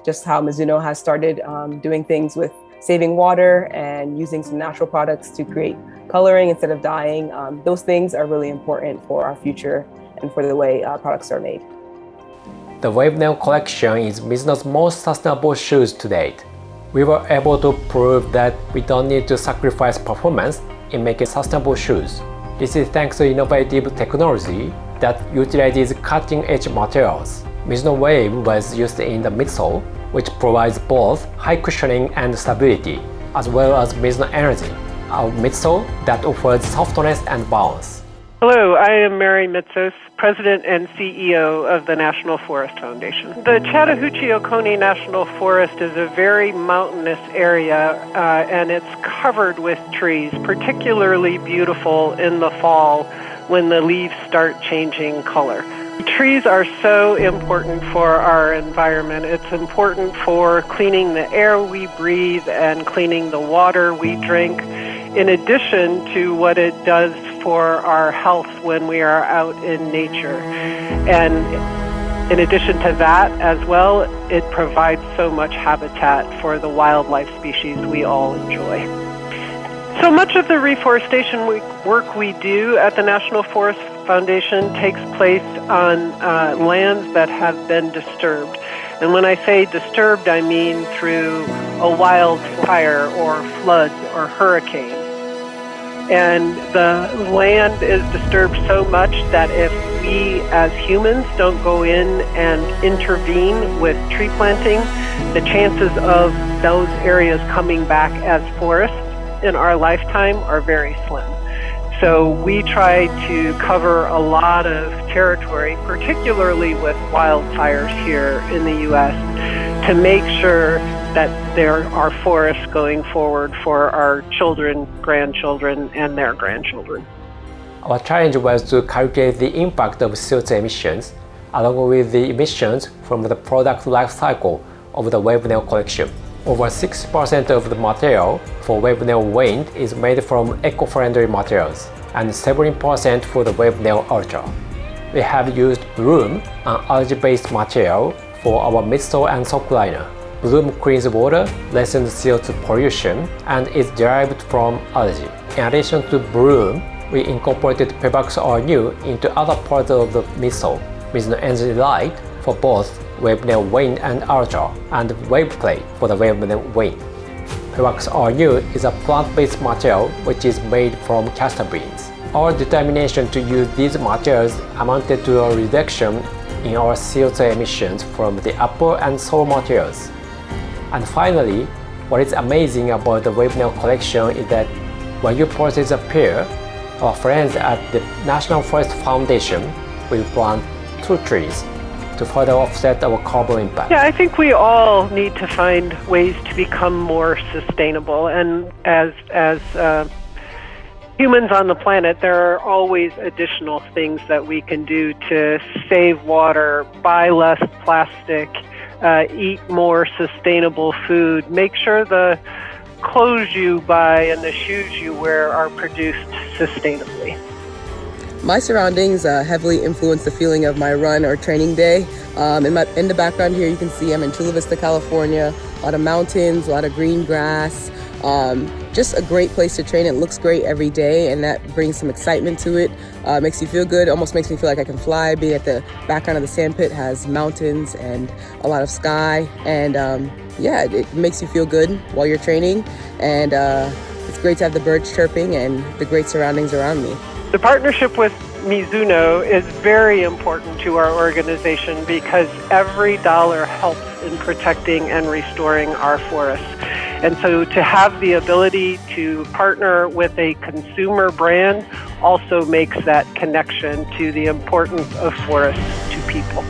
just how Mizuno has started doing things with saving water and using some natural products to create coloring instead of dyeing. Those things are really important for our future and for the way products are made. The Neo Collection is Mizuno's most sustainable shoes to date. We were able to prove that we don't need to sacrifice performance in making sustainable shoes. This is thanks to innovative technology that utilizes cutting-edge materials. Mizuno Wave was used in the midsole, which provides both high cushioning and stability, as well as Mizuno Energy, a midsole that offers softness and balance. Hello, I am Mary Mitsos, President and CEO of the National Forest Foundation. The Chattahoochee-Oconee National Forest is a very mountainous area and it's covered with trees, particularly beautiful in the fall when the leaves start changing color. Trees are so important for our environment. It's important for cleaning the air we breathe and cleaning the water we drink, in addition to what it does for our health when we are out in nature. And in addition to that as well, it provides so much habitat for the wildlife species we all enjoy. So much of the reforestation work we do at the National Forest Foundation takes place on lands that have been disturbed. And when I say disturbed, I mean through a wildfire or floods or hurricane. And the land is disturbed so much that if we as humans don't go in and intervene with tree planting, the chances of those areas coming back as forests in our lifetime are very slim. So we try to cover a lot of territory, particularly with wildfires here in the U.S., to make sure that there are forests going forward for our children, grandchildren, and their grandchildren. Our challenge was to calculate the impact of CO2 emissions along with the emissions from the product life cycle of the Neo Collection. Over 60% of the material for Neo Wind is made from eco-friendly materials and 17% for the Neo Ultra. We have used Bloom, an algae-based material, for our midsole and sock liner. Bloom cleans water, lessens CO2 pollution, and is derived from algae. In addition to Bloom, we incorporated Pebax RNU into other parts of the midsole, Mizuno Energy Light for both Neo Wind and Ultra, and Wave Play for the Neo Wind. Pebax RNU is a plant-based material which is made from castor beans. Our determination to use these materials amounted to a reduction in our CO2 emissions from the upper and sole materials. And finally, what is amazing about the Neo Collection is that when you purchase a pair, our friends at the National Forest Foundation will plant 2 trees to further offset our carbon impact. Yeah, I think we all need to find ways to become more sustainable. And as humans on the planet, there are always additional things that we can do to save water, buy less plastic, eat more sustainable food, make sure the clothes you buy and the shoes you wear are produced sustainably. My surroundings heavily influence the feeling of my run or training day. In the background here, you can see I'm in Chula Vista, California. A lot of mountains, a lot of green grass. Just a great place to train. It looks great every day, and that brings some excitement to it. Makes you feel good. Almost makes me feel like I can fly. Being at the background of the sandpit has mountains and a lot of sky, and it makes you feel good while you're training. And it's great to have the birds chirping and the great surroundings around me. The partnership with Mizuno is very important to our organization because every dollar helps in protecting and restoring our forests. And so to have the ability to partner with a consumer brand also makes that connection to the importance of forests to people.